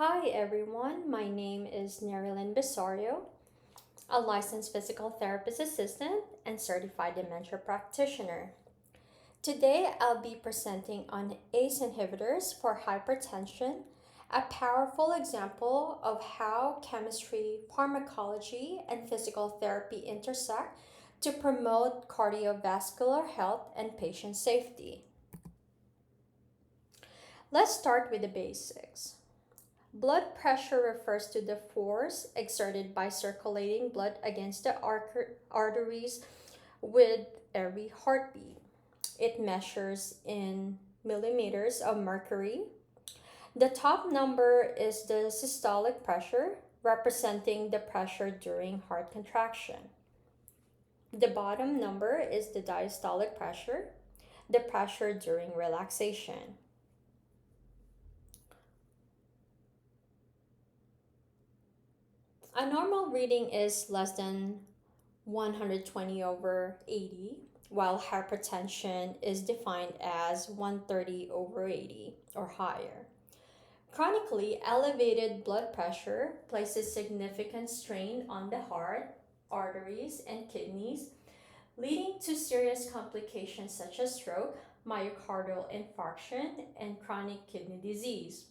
Hi everyone, my name is Nerilyn Besario, a licensed physical therapist assistant and certified dementia practitioner. Today I'll be presenting on ACE inhibitors for hypertension, a powerful example of how chemistry, pharmacology, and physical therapy intersect to promote cardiovascular health and patient safety. Let's start with the basics. Blood pressure refers to the force exerted by circulating blood against the arteries with every heartbeat. It measures in millimeters of mercury. The top number is the systolic pressure, representing the pressure during heart contraction. The bottom number is the diastolic pressure, the pressure during relaxation. A normal reading is less than 120 over 80, while hypertension is defined as 130 over 80 or higher. Chronically elevated blood pressure places significant strain on the heart, arteries, and kidneys, leading to serious complications such as stroke, myocardial infarction, and chronic kidney disease.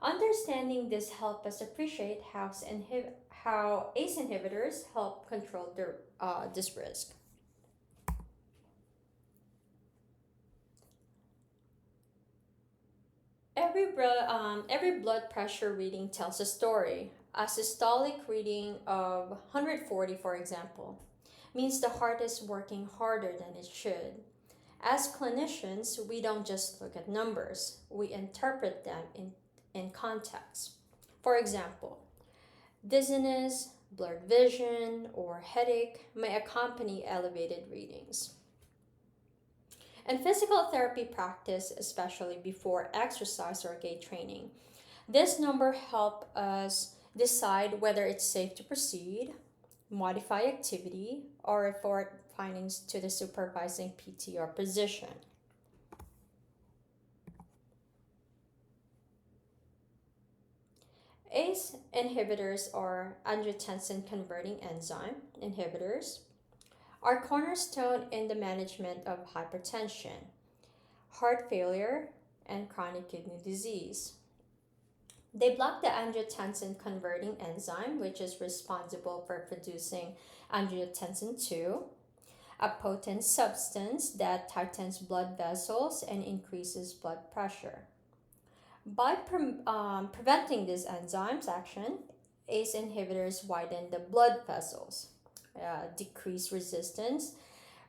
Understanding this helps us appreciate how ACE inhibitors help control this risk. Every blood pressure reading tells a story. A systolic reading of 140, for example, means the heart is working harder than it should. As clinicians, we don't just look at numbers, we interpret them in context. For example, dizziness, blurred vision, or headache may accompany elevated readings. In physical therapy practice, especially before exercise or gait training, this number helps us decide whether it's safe to proceed, modify activity, or report findings to the supervising PT or physician. ACE inhibitors or angiotensin converting enzyme inhibitors are cornerstone in the management of hypertension, heart failure, and chronic kidney disease. They block the angiotensin converting enzyme, which is responsible for producing angiotensin 2, a potent substance that tightens blood vessels and increases blood pressure. By preventing this enzyme's action, ACE inhibitors widen the blood vessels, decrease resistance,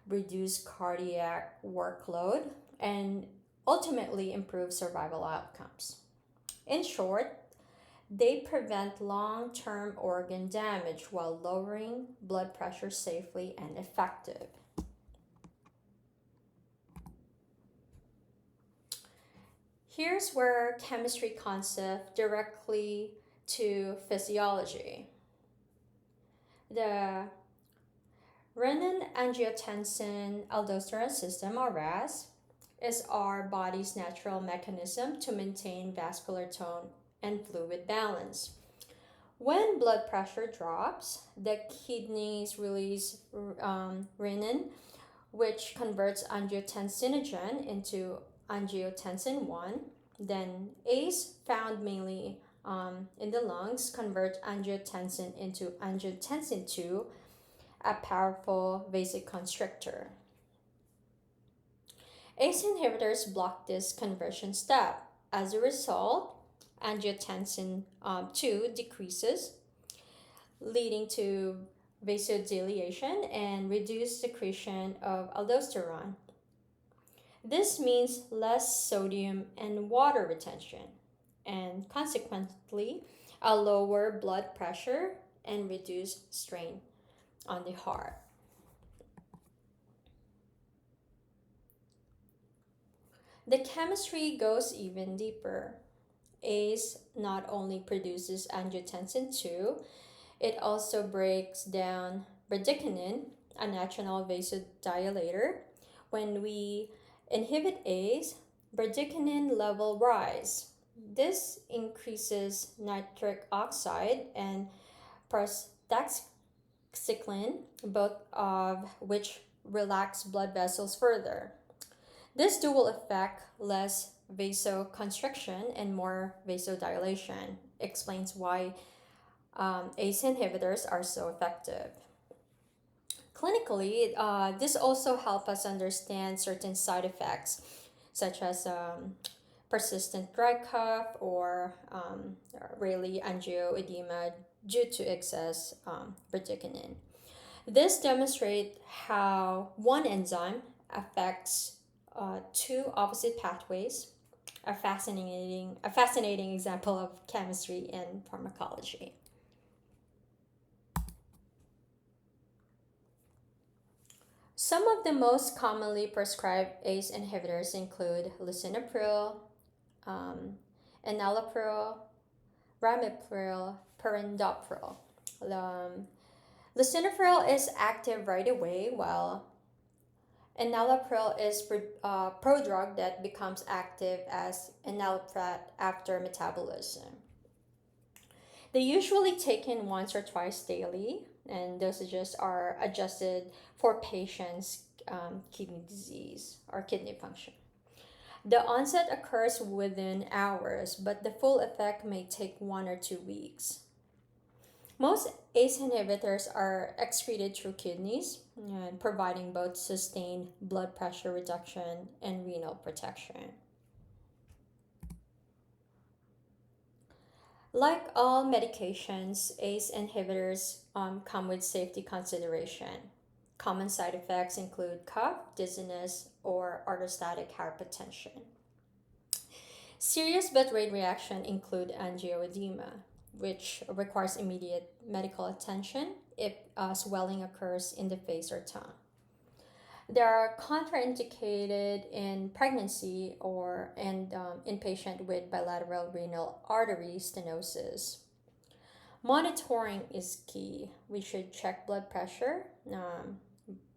reduce cardiac workload, and ultimately improve survival outcomes. In short, they prevent long term organ damage while lowering blood pressure safely and effective. Here's where chemistry concept directly to physiology. The renin-angiotensin-aldosterone system, or RAS, is our body's natural mechanism to maintain vascular tone and fluid balance. When blood pressure drops, the kidneys release renin, which converts angiotensinogen into angiotensin 1. Then ACE, found mainly in the lungs, convert angiotensin into angiotensin 2, a powerful vasoconstrictor. ACE inhibitors block this conversion step. As a result, angiotensin 2 decreases, leading to vasodilation and reduced secretion of aldosterone. This means less sodium and water retention, and consequently, a lower blood pressure and reduced strain on the heart. The chemistry goes even deeper. ACE not only produces angiotensin 2, it also breaks down bradykinin, a natural vasodilator. When we inhibit ACE, bradykinin level rise. This increases nitric oxide and prostacyclin, both of which relax blood vessels further. This dual effect, less vasoconstriction and more vasodilation, explains why ACE inhibitors are so effective. Clinically, this also helps us understand certain side effects, such as persistent dry cough or really angioedema due to excess bradykinin. This demonstrates how one enzyme affects two opposite pathways, a fascinating example of chemistry and pharmacology. Some of the most commonly prescribed ACE inhibitors include lisinopril, um, enalapril, ramipril, perindopril. Um, lisinopril is active right away, while enalapril is prodrug that becomes active as enalaprate after metabolism. They usually taken once or twice daily, and dosages are adjusted for patients' kidney disease or kidney function. The onset occurs within hours, but the full effect may take 1 or 2 weeks. Most ACE inhibitors are excreted through kidneys, providing both sustained blood pressure reduction and renal protection. Like all medications, ACE inhibitors come with safety consideration. Common side effects include cough, dizziness, or orthostatic hypertension. Serious but rare reactions include angioedema, which requires immediate medical attention if swelling occurs in the face or tongue. They are contraindicated in pregnancy or in patient with bilateral renal artery stenosis. Monitoring is key. We should check blood pressure,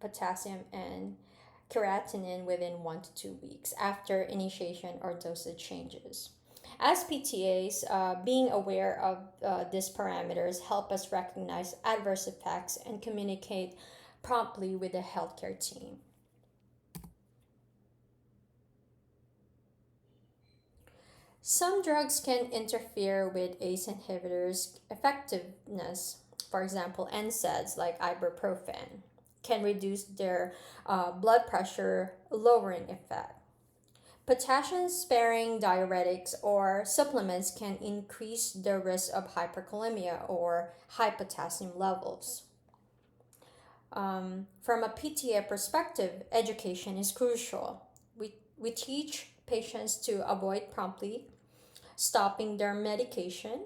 potassium, and creatinine within 1 to 2 weeks after initiation or dosage changes. As PTAs, being aware of these parameters help us recognize adverse effects and communicate promptly with the healthcare team. Some drugs can interfere with ACE inhibitors' effectiveness. For example, NSAIDs like ibuprofen can reduce their blood pressure lowering effect. Potassium sparing diuretics or supplements can increase the risk of hyperkalemia or high potassium levels. From a PTA perspective, education is crucial. We teach patients to avoid promptly stopping their medication,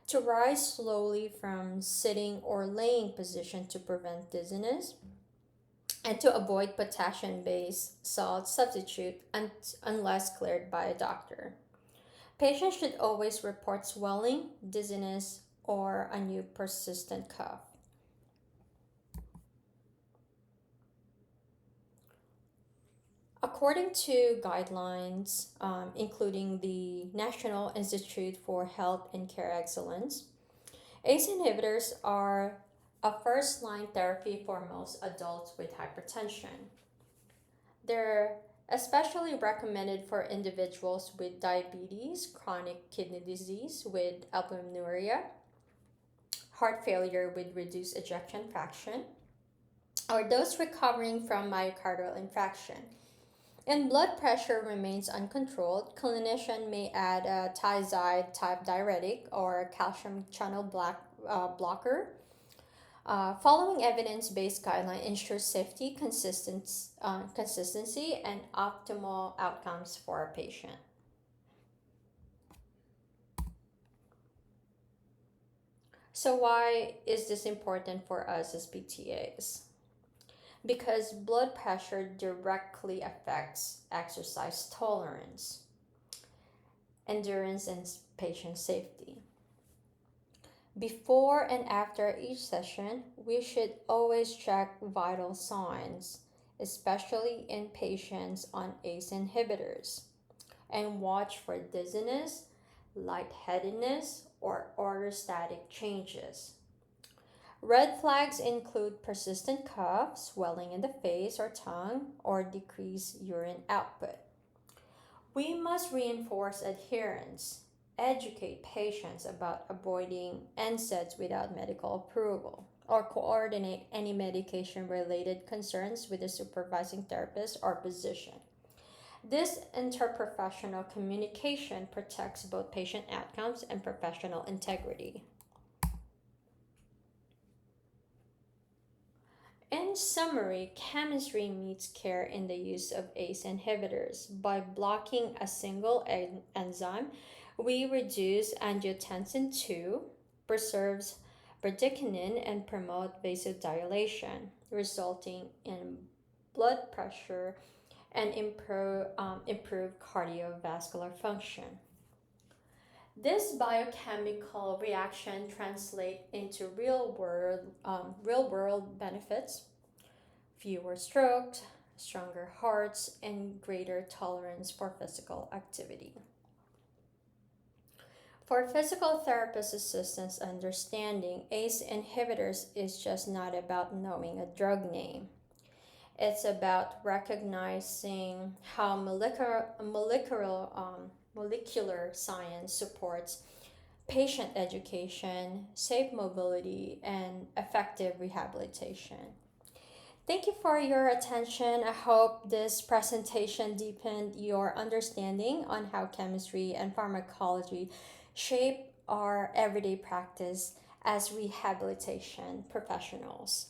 to rise slowly from sitting or laying position to prevent dizziness, and to avoid potassium based salt substitute unless cleared by a doctor. Patients should always report swelling, dizziness, or a new persistent cough. According to guidelines, including the National Institute for Health and Care Excellence, ACE inhibitors are a first line therapy for most adults with hypertension. They're especially recommended for individuals with diabetes, chronic kidney disease with albuminuria, heart failure with reduced ejection fraction, or those recovering from myocardial infarction. And blood pressure remains uncontrolled, clinician may add a thiazide type diuretic or calcium channel blocker. Following evidence-based guideline ensures safety, consistency, and optimal outcomes for a patient. So why is this important for us as PTAs? Because blood pressure directly affects exercise tolerance, endurance, and patient safety. Before and after each session, we should always check vital signs, especially in patients on ACE inhibitors, and watch for dizziness, lightheadedness, or orthostatic changes. Red flags include persistent cough, swelling in the face or tongue, or decreased urine output. We must reinforce adherence, educate patients about avoiding NSAIDs without medical approval, or coordinate any medication related concerns with a supervising therapist or physician. This interprofessional communication protects both patient outcomes and professional integrity. In summary, chemistry meets care in the use of ACE inhibitors. By blocking a single enzyme, we reduce angiotensin II, preserves bradykinin, and promote vasodilation, resulting in blood pressure and improve cardiovascular function. This biochemical reaction translates into real world benefits: fewer strokes, stronger hearts, and greater tolerance for physical activity. For physical therapist assistants understanding, ACE inhibitors is just not about knowing a drug name. It's about recognizing how molecular science supports patient education, safe mobility, and effective rehabilitation. Thank you for your attention. I hope this presentation deepened your understanding on how chemistry and pharmacology shape our everyday practice as rehabilitation professionals.